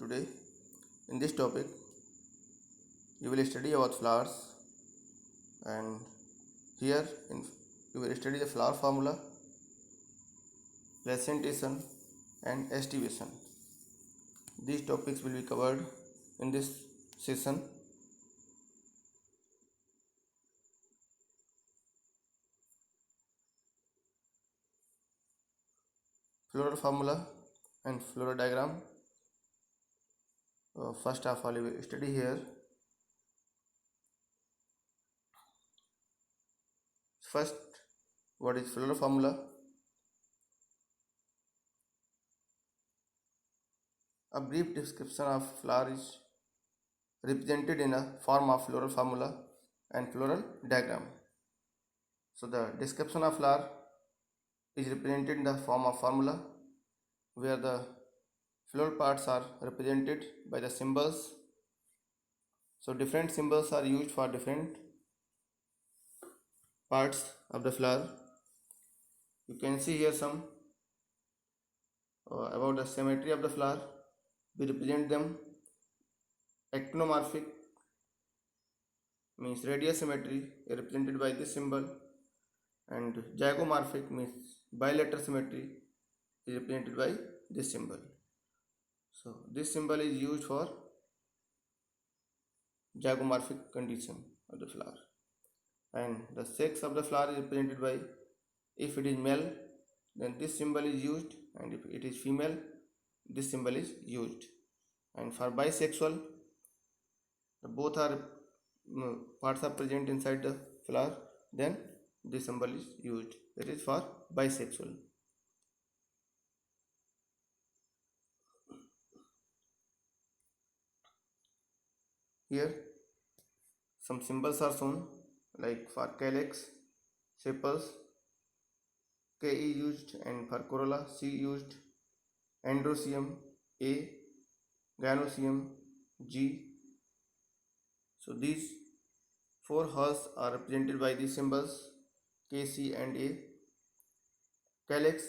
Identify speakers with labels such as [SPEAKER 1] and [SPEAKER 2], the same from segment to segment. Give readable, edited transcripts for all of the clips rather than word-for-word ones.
[SPEAKER 1] Today, in this topic, you will study about flowers, and here you will study the flower formula, presentation, and estimation. These topics will be covered in this session. Floral formula and floral diagram. First of all, you will study here. First, what is floral formula? A brief description of flower is represented in a form of floral formula and floral diagram. So the description of flower is represented in the form of formula, where the floral parts are represented by the symbols. So different symbols are used for different parts of the flower. You can see here some about the symmetry of the flower. We represent them. Actinomorphic means radial symmetry represented by this symbol, and zygomorphic means bilateral symmetry is represented by this symbol. So this symbol is used for zygomorphic condition of the flower, and the sex of the flower is represented by, if it is male then this symbol is used, and if it is female this symbol is used. And for bisexual, both are parts are present inside the flower, then this symbol is used, that is for bisexual. Here some symbols are shown, like for calyx, sepals, K is used, and for corolla C used, androecium A, gynoecium G. So these four hulls are represented by these symbols K, C and A. Calyx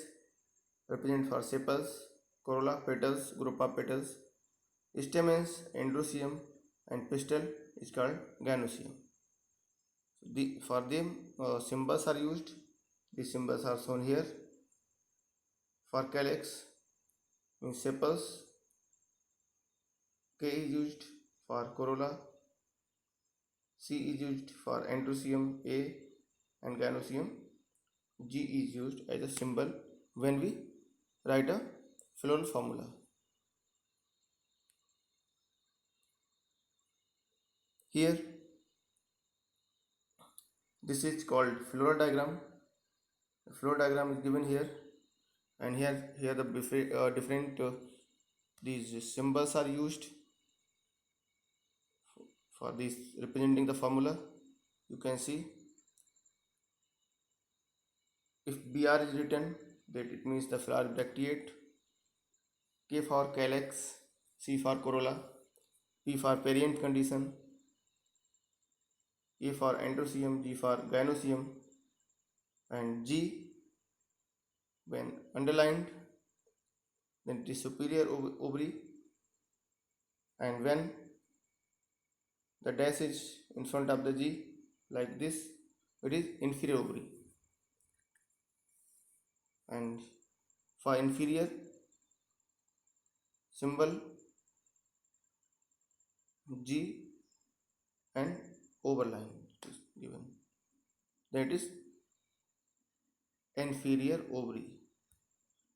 [SPEAKER 1] represent for sepals, corolla petals, group of petals, stamens androecium, and pistil is called gynoecium. For them symbols are used. These symbols are shown here. For calyx means sepals, K is used for corolla, C is used for androecium A, and gynoecium G is used as a symbol when we write a floral formula. Here this is called floral diagram. The floral diagram is given here, and here the different these symbols are used for this representing the formula. You can see, if BR is written, that it means the flower bracteate, K for calyx, C for corolla, P for parient condition, A for androecium, G for gynoecium, and G when underlined then it is superior ovary, and when the dash is in front of the G like this, it is inferior ovary. And for inferior, symbol G and overline is given, that is inferior ovary.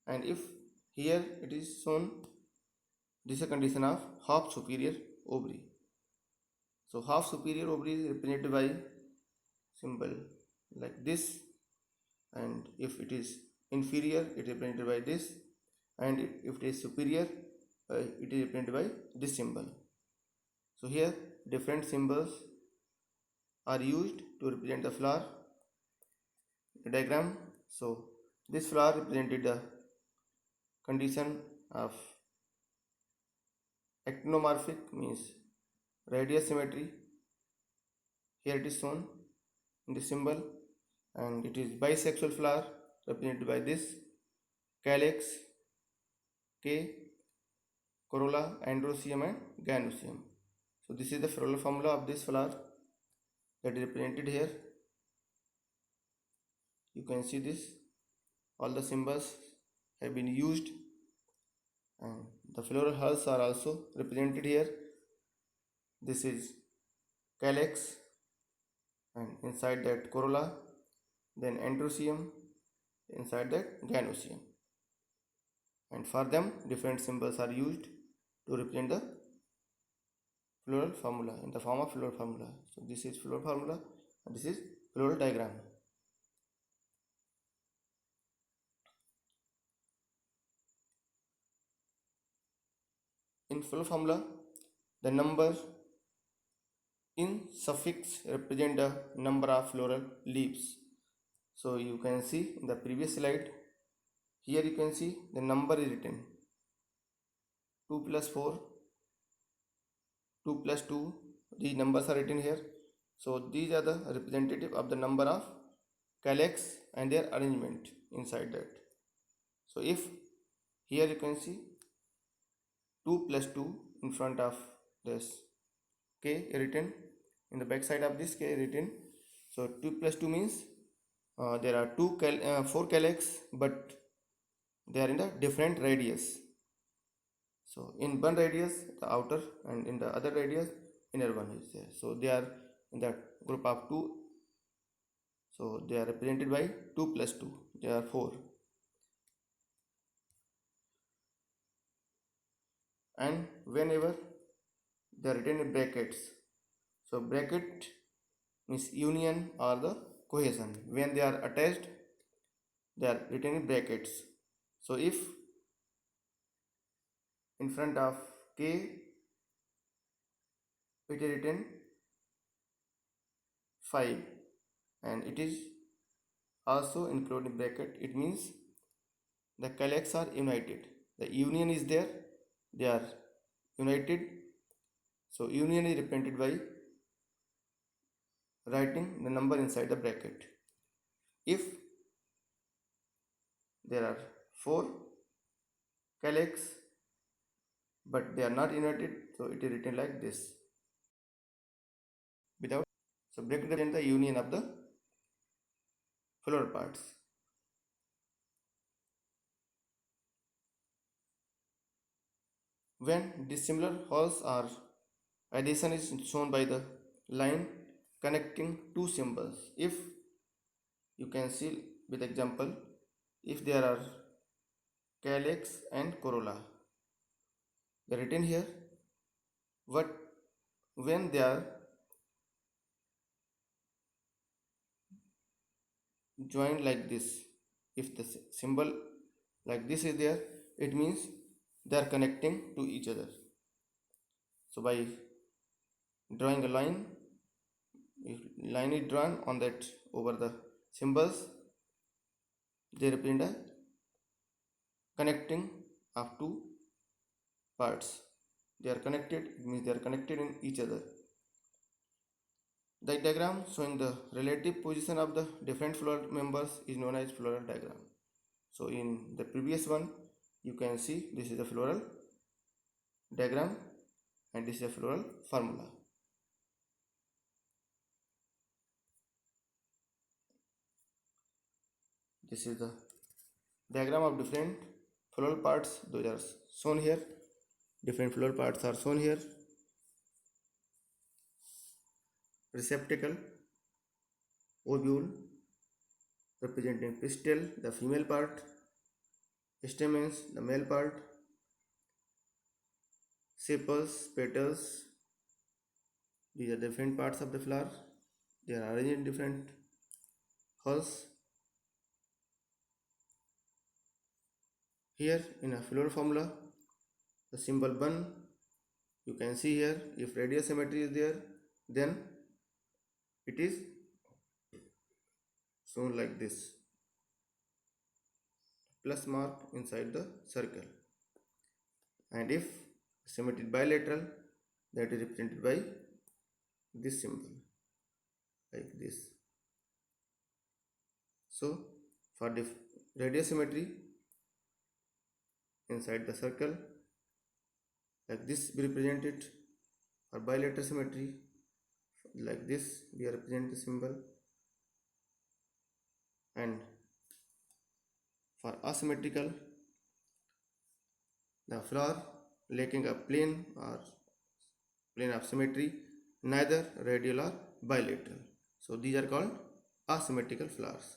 [SPEAKER 1] And if here it is shown, this is a condition of half superior ovary. So half superior ovary is represented by symbol like this, and if it is inferior it is represented by this, and if it is superior it is represented by this symbol. So here different symbols are used to represent the flower diagram. So this flower represented the condition of actinomorphic means radial symmetry. Here it is shown in the symbol, and it is bisexual flower represented by this calyx K, corolla, androecium and gynoecium. So this is the floral formula of this flower that is represented here. You can see this, all the symbols have been used, and the floral hulls are also represented here. This is calyx, and inside that corolla, then androecium, inside that gynoecium, and for them different symbols are used to represent the floral formula in the form of floral formula. So this is floral formula and this is floral diagram. In floral formula, the number in suffix represent the number of floral leaves. So you can see in the previous slide, here you can see the number is written 2 plus 4, 2 plus 2, these numbers are written here. So these are the representative of the number of calyx and their arrangement inside that. So if here you can see 2 plus 2 in front of this k written, in the back side of this k written. So 2 plus 2 means there are 4 calyx, but they are in the different radius. So in one radius the outer, and in the other radius inner one is there. So they are in that group of 2. So they are represented by 2 plus 2. They are 4. And whenever they are written in brackets, so bracket means union or the cohesion. When they are attached, they are written in brackets. So if in front of k it is written 5 and it is also included in bracket, it means the calyx are united, the union is there, they are united. So union is represented by writing the number inside the bracket. If there are 4 calyx but they are not united, so it is written like this without. So bracket represents the union of the floral parts. When dissimilar hulls are, addition is shown by the line connecting two symbols. If you can see with example, if there are calyx and corolla, they are written here, but when they are joined like this, if the symbol like this is there, it means they are connecting to each other. So by drawing a line, if line is drawn on that over the symbols, they represent a connecting of two parts. They are connected, it means they are connected in each other. The diagram showing the relative position of the different floral members is known as floral diagram. So in the previous one, you can see this is a floral diagram and this is a floral formula. This is the diagram of different floral parts. Those are shown here. Different floral parts are shown here. Receptacle, ovule representing pistil, the female part, stamens, the male part, sepals, petals, these are different parts of the flower. They are arranged in different hulls. Here in a floral formula, the symbol 1, you can see here, if radial symmetry is there, then it is shown like this, plus mark inside the circle. And if symmetry is bilateral, that is represented by this symbol, like this. So for the radial symmetry inside the circle, Like this we represent it for bilateral symmetry. Like this we represent the symbol, and for asymmetrical, the flower lacking a plane or plane of symmetry, neither radial or bilateral. So these are called asymmetrical flowers.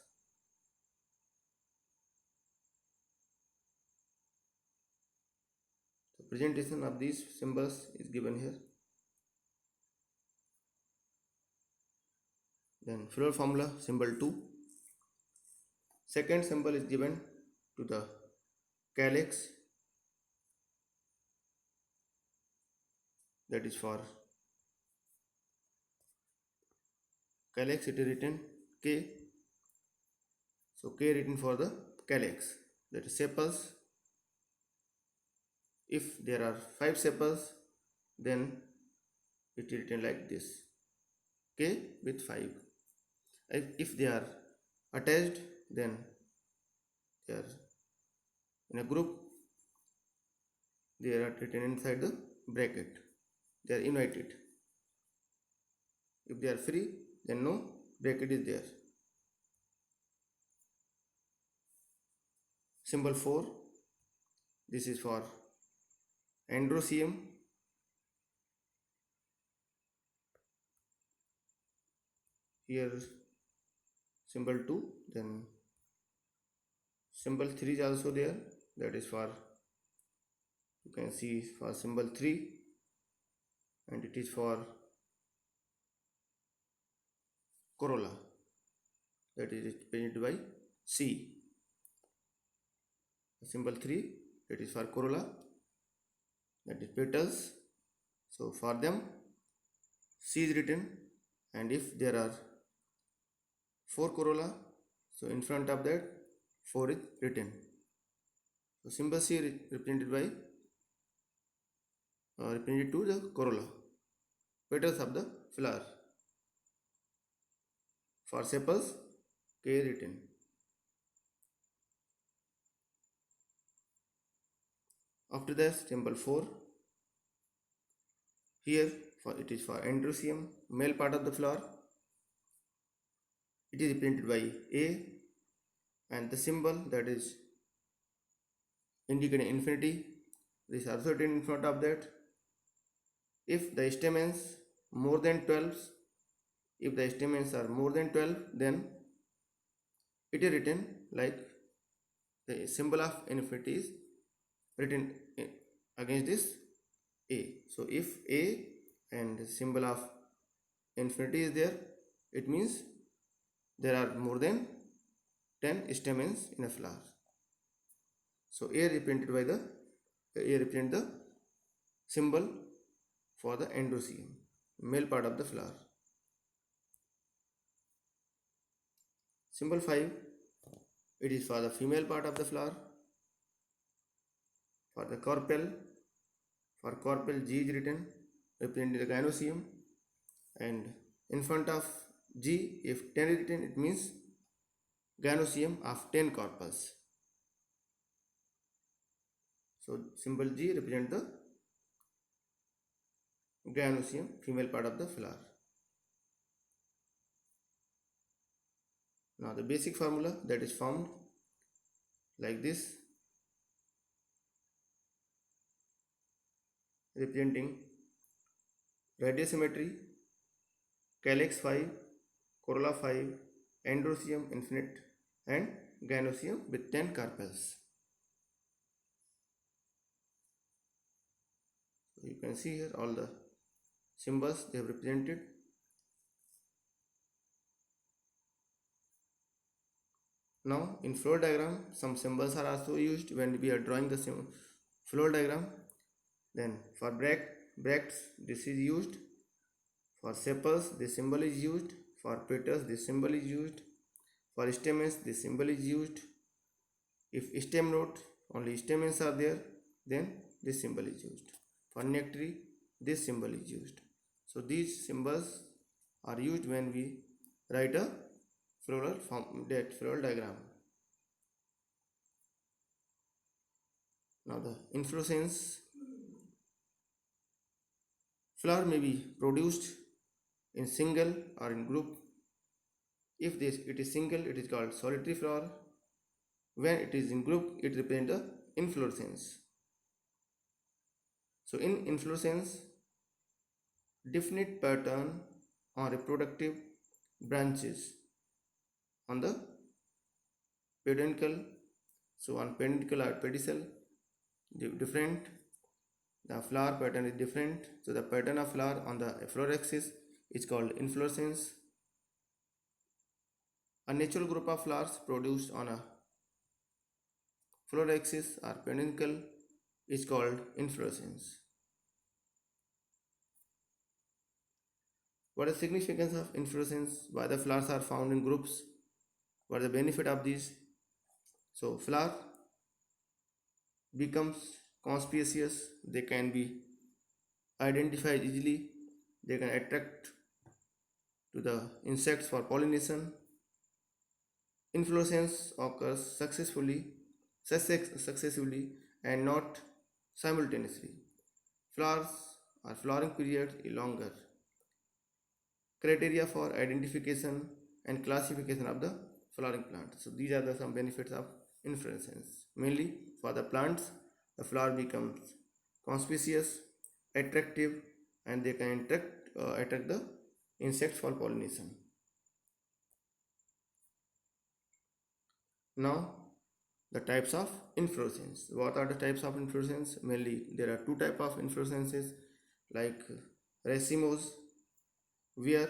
[SPEAKER 1] The presentation of these symbols is given here. Then floral formula symbol 2. Second symbol is given to the calyx, that is for calyx it is written K. So K written for the calyx, that is sepals. If there are 5 sepals, then it is written like this, K with 5. If they are attached, then they are in a group, they are written inside the bracket, they are united. If they are free, then no bracket is there. Symbol 4, this is for androecium. Here symbol 2, then symbol 3 is also there, that is for, you can see for symbol 3, and it is for corolla, that is represented by C. Symbol 3, that is for corolla, that is petals. So for them C is written, and if there are 4 corolla, so in front of that 4 is written. So symbol C is represented by represented to the corolla, petals of the flower. For sepals, K is written. After that, symbol 4. Here for it is for androecium, male part of the flower. It is represented by A, and the symbol that is indicating infinity is also written in front of that. If the stamens more than 12, if the stamens are more than 12, then it is written like the symbol of infinity is written against this A. So if A and the symbol of infinity is there, it means there are more than 10 stamens in a flower. So A represented by the A represent the symbol for the androecium, male part of the flower. Symbol 5, it is for the female part of the flower. For the carpel, for carpel G is written, representing the gynoecium, and in front of G, if 10 is written, it means gynoecium of 10 carpels. So symbol G represents the gynoecium, female part of the flower. Now the basic formula that is formed like this, representing radiosymmetry, calyx 5, corolla 5, androecium infinite, and gynoecium with 10 carpels. So you can see here all the symbols they have represented. Now in flow diagram, some symbols are also used when we are drawing the flow diagram. Then for bracts, this is used. For sepals, this symbol is used. For petals, this symbol is used. For stamens, this symbol is used. If stem node, only stamens are there, then this symbol is used. For nectary, this symbol is used. So these symbols are used when we write a floral diagram. Now the inflorescence Flower may be produced in single or in group. If it is single, it is called solitary flower. When it is in group, it represents the inflorescence. So in inflorescence, definite pattern on reproductive branches on the peduncle. So on peduncle or pedicel, different. The flower pattern is different. So the pattern of flower on the flower axis is called inflorescence. A natural group of flowers produced on a flower axis or peduncle is called inflorescence. What is the significance of inflorescence? Why the flowers are found in groups? What is the benefit of these? So flower becomes conspicuous. They can be identified easily. They can attract to the insects for pollination. Inflorescence occurs successively and not simultaneously. Flowers or flowering period is longer. Criteria for identification and classification of the flowering plant. So these are some benefits of inflorescence. Mainly for the plants, the flower becomes conspicuous, attractive, and they can attract the insects for pollination. Now the types of inflorescence. What are the types of inflorescence? Mainly there are two types of inflorescences, like racemose, where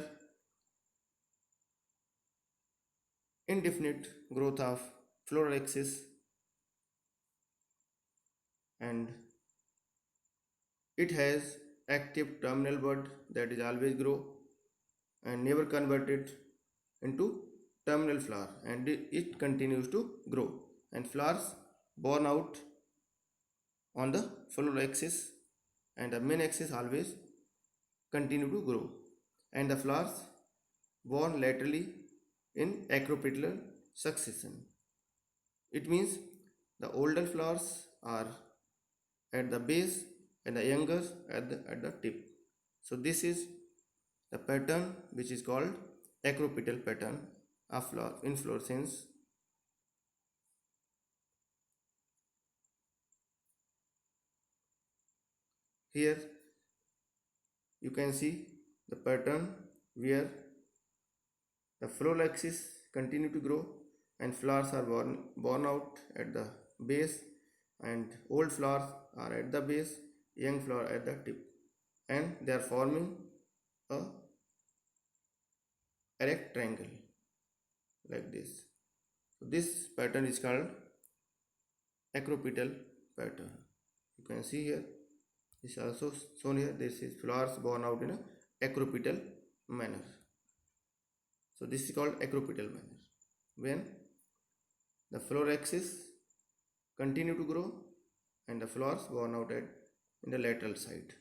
[SPEAKER 1] indefinite growth of floral axis, and it has active terminal bud that is always grow and never converted into terminal flower, and it continues to grow, and flowers born out on the floral axis, and the main axis always continue to grow, and the flowers born laterally in acropetal succession. It means the older flowers are at the base and the younger at the tip. So this is the pattern which is called acropetal pattern of flower inflorescence. Here you can see the pattern where the floral axis continue to grow and flowers are born out at the base, and old flowers are at the base, young flower at the tip, and they are forming a erect triangle like this. So this pattern is called acropetal pattern. You can see here, this is also shown here. This is flowers born out in a acropetal manner. So this is called acropetal manner, when the flower axis continue to grow and the flowers born out at in the lateral side.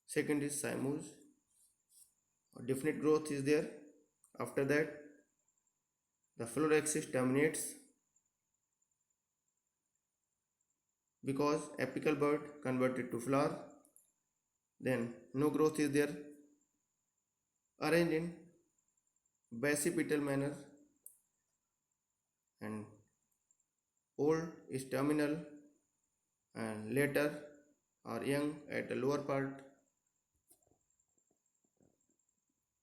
[SPEAKER 1] Second is cymose. Definite growth is there. After that, the flower axis terminates because apical bud converted to flower. Then no growth is there. Arranged in basipetal manner, and old is terminal and later or young at the lower part.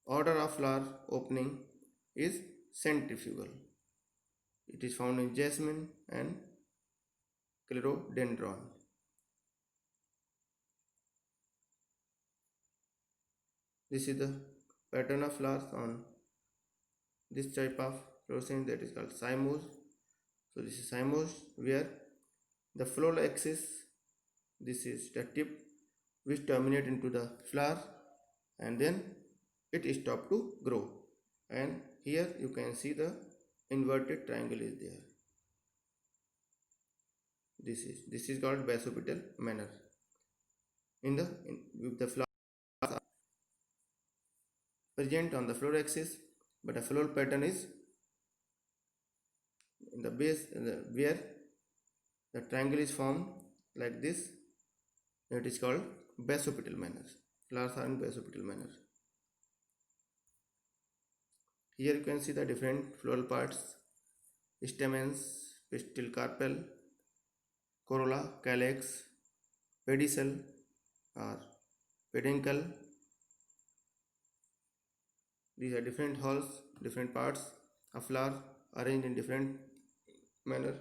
[SPEAKER 1] Order of flower opening is centrifugal. It is found in jasmine and clerodendron. This is the pattern of flowers on this type of fluorescence, that is called cymose. So this is cymose, where the floral axis, this is the tip which terminate into the flower, and then it stop to grow, and here you can see the inverted triangle is there. This is called basipetal manner. With the flowers are present on the floral axis, but a floral pattern is in the base, where the triangle is formed like this. It is called basopetal manner. Flowers are in basopetal manner. Here you can see the different floral parts: stamens, pistil, carpel, corolla, calyx, pedicel or peduncle. These are different halls, different parts of flower arranged in different manner.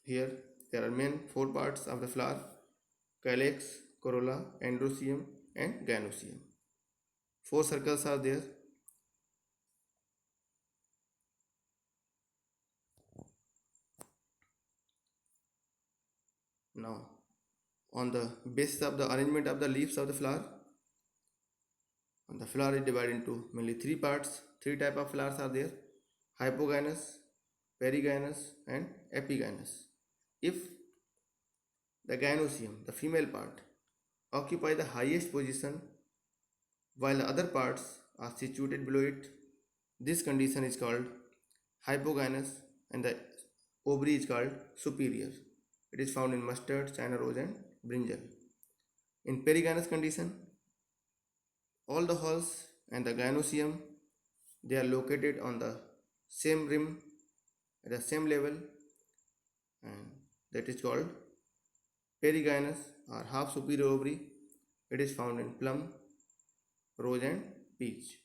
[SPEAKER 1] Here there are main four parts of the flower: calyx, corolla, androecium and gynoecium. Four circles are there. Now, on the basis of the arrangement of the leaves of the flower, the flower is divided into mainly three parts. Three type of flowers are there: hypogynous, perigynous and epigynous. If the gynoecium, the female part, occupy the highest position while the other parts are situated below it, this condition is called hypogynous and the ovary is called superior. It is found in mustard, China rose and brinjal. In perigynous condition, all the halls and the gynoecium, they are located on the same rim at the same level, and that is called perigynous or half superior ovary. It is found in plum, rose and peach.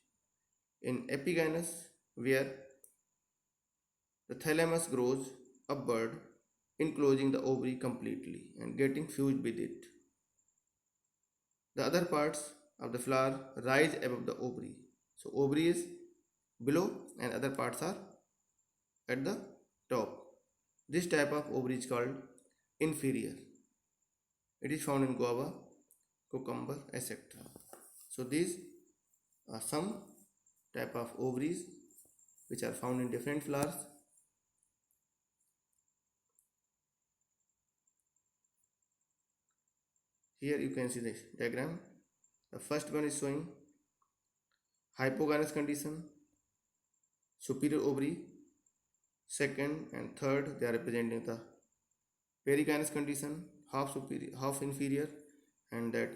[SPEAKER 1] In epigynous, where the thalamus grows upward, enclosing the ovary completely and getting fused with it. The other parts of the flower rise above the ovary. So ovary is below and other parts are at the top. This type of ovary is called inferior. It is found in guava, cucumber, etc. So these are some type of ovaries which are found in different flowers. Here you can see this diagram. The first one is showing hypogynous condition, superior ovary. Second and third, they are representing the perigynous condition, half superior, half inferior, and that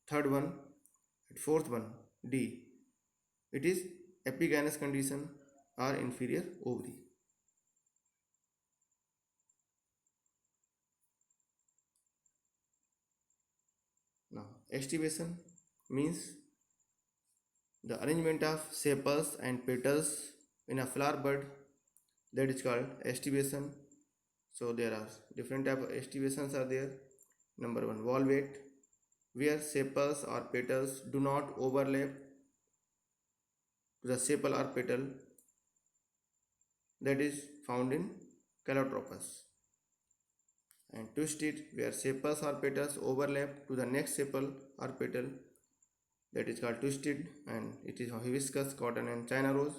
[SPEAKER 1] third one, fourth one, D, it is epigynous condition or inferior ovary. Now, estivation means the arrangement of sepals and petals in a flower bud, that is called estivation. So there are different type of estivations are there. Number one, valvate, where sepals or petals do not overlap to the sepal or petal, that is found in Calotropis. And twisted, where sepals or petals overlap to the next sepal or petal, that is called twisted, and it is hibiscus, cotton and China rose.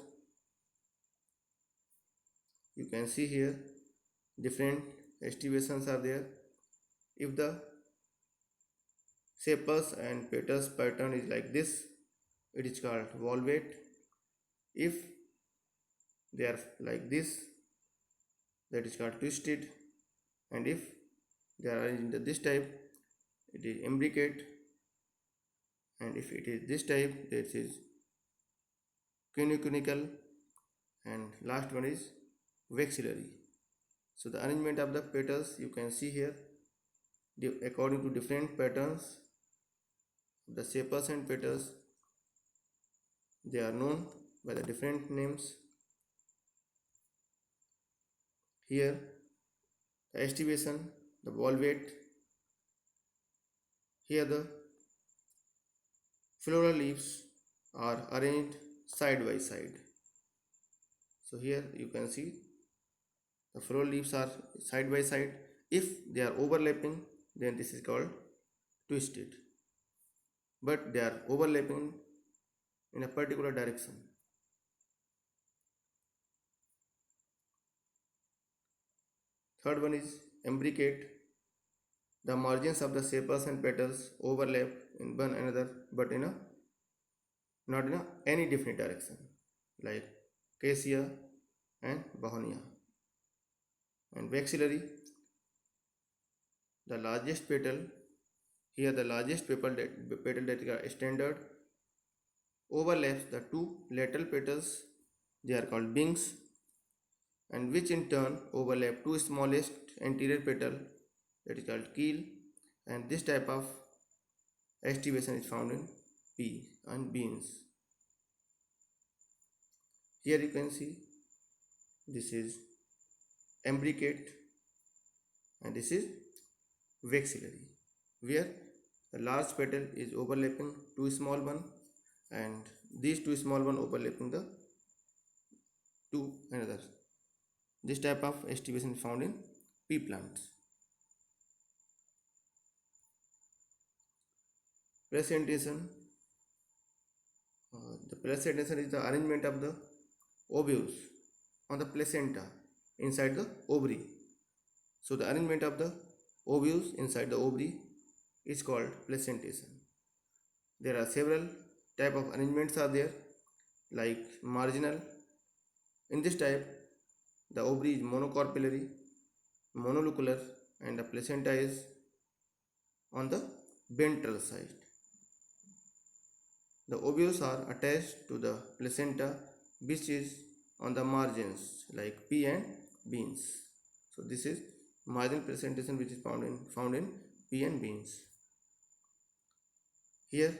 [SPEAKER 1] You can see here different estivations are there. If the sepals and petals pattern is like this, it is called valvate. If they are like this, that is called twisted, and if they are in this type, it is imbricate, and if it is this type, this is cunicunical, and last one is vexillary. So the arrangement of the petals you can see here according to different patterns. The sepals and petals, they are known by the different names. Here the estivation, the valvate, here the floral leaves are arranged side by side. So here you can see the floral leaves are side by side. If they are overlapping, then this is called twisted, but they are overlapping in a particular direction. Third one is imbricate. The margins of the sepals and petals overlap in one another, but not in any definite direction, like cassia and begonia. And maxillary, the largest petal. Here the largest petal that is standard overlaps the two lateral petals. They are called wings, and which in turn overlap two smallest anterior petal, that is called keel. And this type of estivation is found in pea and beans. Here you can see this is imbricate and this is vexillary, where the large petal is overlapping two small one, and these two small one overlapping the two another. This type of estivation is found in pea plants. Placentation. The placentation is the arrangement of the ovules on the placenta inside the ovary. So the arrangement of the ovules inside the ovary is called placentation. There are several type of arrangements are there, like marginal. In this type, the ovary is monocarpellary, mononuclear, and the placenta is on the ventral side. The ovules are attached to the placenta, which is on the margins like pea and beans. So this is marginal placentation, which is found in pea and beans. Here,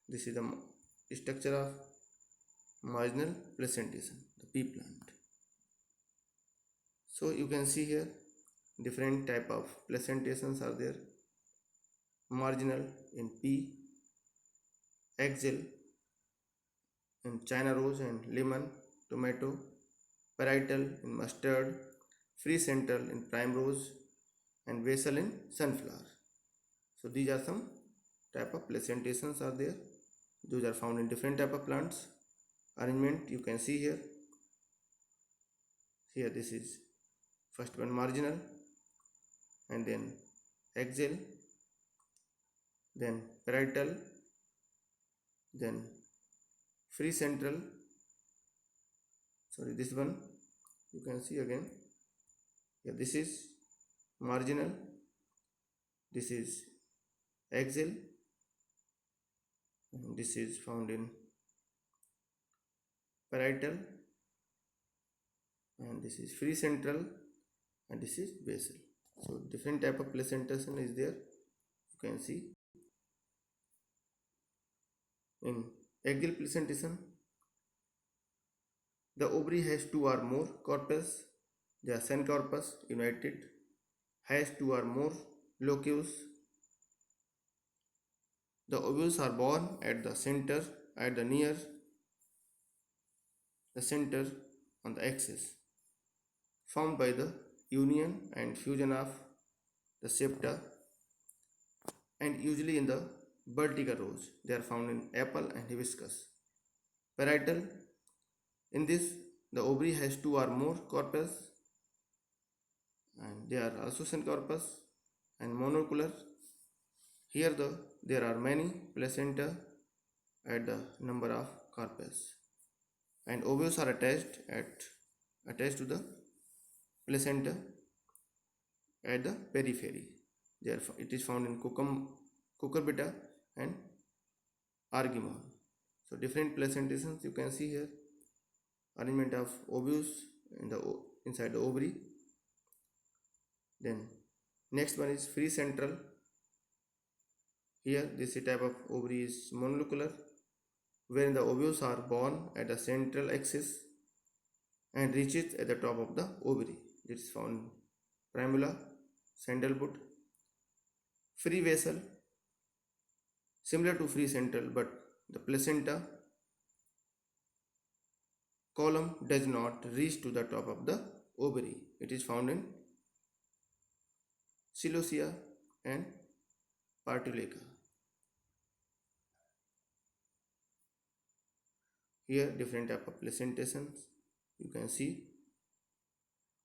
[SPEAKER 1] this is the structure of marginal placentation, the pea plant. So you can see here different type of placentations are there. Marginal in pea, axial in China rose and lemon, tomato, parietal in mustard, free central in primrose, and basal in sunflower. So these are some type of placentations are there. Those are found in different type of plants. Arrangement you can see here. Here this is first one marginal, and then axial, then parietal, then free central. Sorry, this one you can see again. Here this is marginal, this is axial, and this is found in parietal, and this is free central, and this is basal. So different type of placentation is there. You can see in axial placentation, the ovary has two or more corpus. The syncorpus united has two or more locules. The ovules are born at the center, at the near the center on the axis, formed by the union and fusion of the septa, and usually in the vertical rows. They are found in apple and hibiscus. Parietal. In this, the ovary has two or more corpus, and they are also syncorpus and mononuclear. Here there are many placenta at the number of corpus, and ovules are attached to the placenta at the periphery. Therefore, it is found in cucurbita and argemone. So different placentations you can see here. Arrangement of ovules inside the ovary. Then next one is free central. Here this type of ovary is mononuclear, wherein the ovules are born at the central axis and reaches at the top of the ovary. This is found in primula, sandalwood. Free vessel, similar to free central, but the placenta column does not reach to the top of the ovary. It is found in Celosia and Partulacca. Here different type of placentations you can see.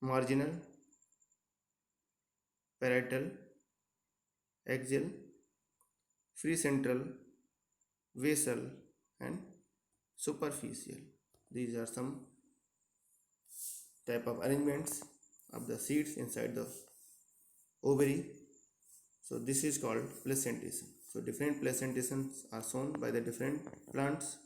[SPEAKER 1] Marginal, parietal, axial, free central, basal, and superficial. These are some type of arrangements of the seeds inside the ovary. So this is called placentation. So different placentations are shown by the different plants.